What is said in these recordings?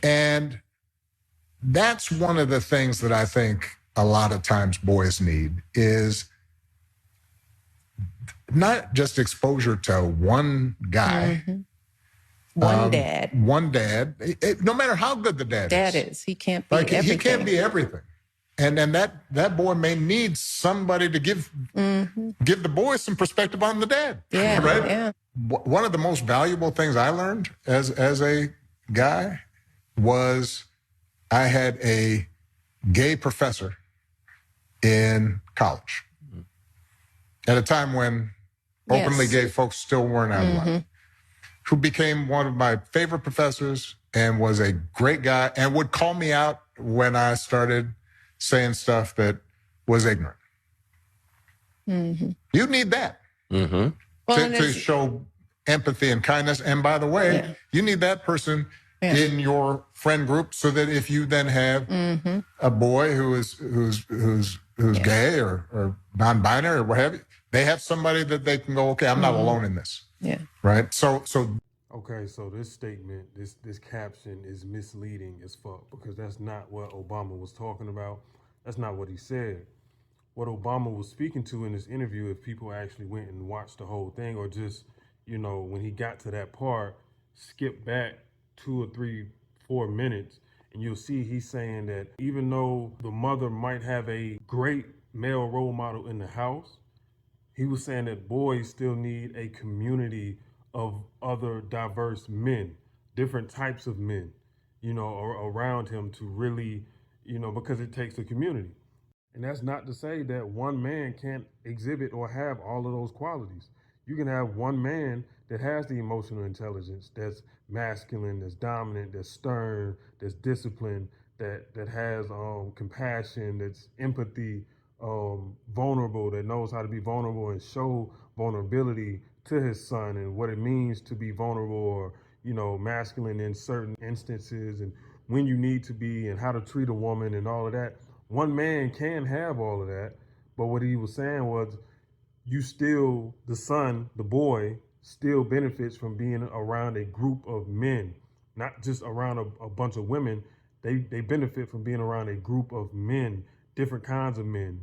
And that's one of the things that I think a lot of times boys need is not just exposure to one guy. Mm-hmm. One dad. One dad. No matter how good the dad is. He can't be like, everything. He can't be everything. And that boy may need somebody to give the boy some perspective on the dad. Yeah, right? Yeah. One of the most valuable things I learned as a guy was I had a gay professor in college at a time when openly gay folks still weren't out of line, who became one of my favorite professors and was a great guy and would call me out when I started saying stuff that was ignorant. You need that to show empathy and kindness. And by the way, you need that person in your friend group so that if you then have a boy who's gay or non-binary or what have you, they have somebody that they can go, okay, I'm not alone in this. Yeah. Right. So. Okay, so this statement, this caption is misleading as fuck because that's not what Obama was talking about. That's not what he said. What Obama was speaking to in this interview, if people actually went and watched the whole thing, or just, when he got to that part, skip back 2 or 3, 4 minutes, and you'll see he's saying that even though the mother might have a great male role model in the house, he was saying that boys still need a community of other diverse men, different types of men, around him to really, because it takes a community. And that's not to say that one man can't exhibit or have all of those qualities. You can have one man that has the emotional intelligence, that's masculine, that's dominant, that's stern, that's disciplined, that has compassion, that's empathy, vulnerable, that knows how to be vulnerable and show vulnerability to his son and what it means to be vulnerable or, masculine in certain instances and when you need to be and how to treat a woman and all of that. One man can have all of that, but what he was saying was the son, the boy, still benefits from being around a group of men, not just around a bunch of women. They benefit from being around a group of men, different kinds of men,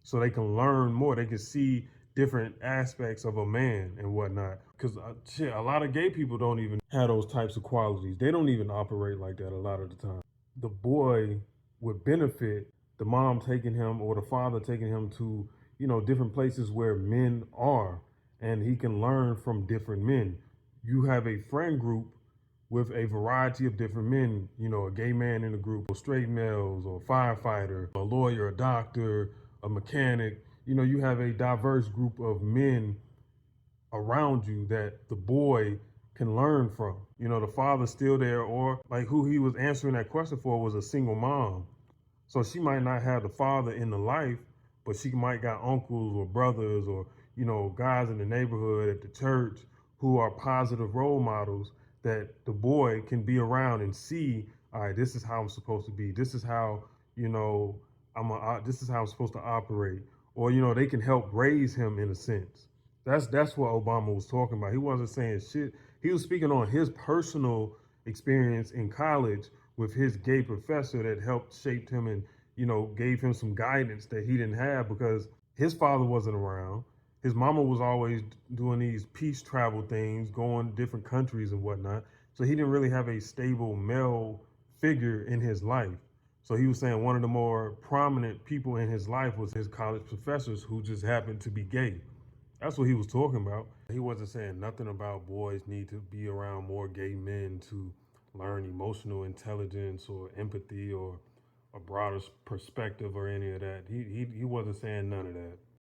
so they can learn more. They can see different aspects of a man and whatnot. Because a lot of gay people don't even have those types of qualities. They don't even operate like that a lot of the time. The boy would benefit the mom taking him or the father taking him to, different places where men are, and he can learn from different men. You have a friend group with a variety of different men, a gay man in the group, or straight males, or a firefighter, a lawyer, a doctor, a mechanic. You have a diverse group of men around you that the boy can learn from. The father's still there, or like who he was answering that question for was a single mom. So she might not have the father in the life, but she might got uncles or brothers or, guys in the neighborhood at the church who are positive role models that the boy can be around and see, all right, this is how I'm supposed to be. This is how, this is how I'm supposed to operate. Or, they can help raise him in a sense. That's what Obama was talking about. He wasn't saying shit. He was speaking on his personal experience in college with his gay professor that helped shape him and, gave him some guidance that he didn't have because his father wasn't around. His mama was always doing these peace travel things, going to different countries and whatnot. So he didn't really have a stable male figure in his life. So he was saying one of the more prominent people in his life was his college professors who just happened to be gay. That's what he was talking about. He wasn't saying nothing about boys need to be around more gay men to learn emotional intelligence or empathy or a broader perspective or any of that. He wasn't saying none of that.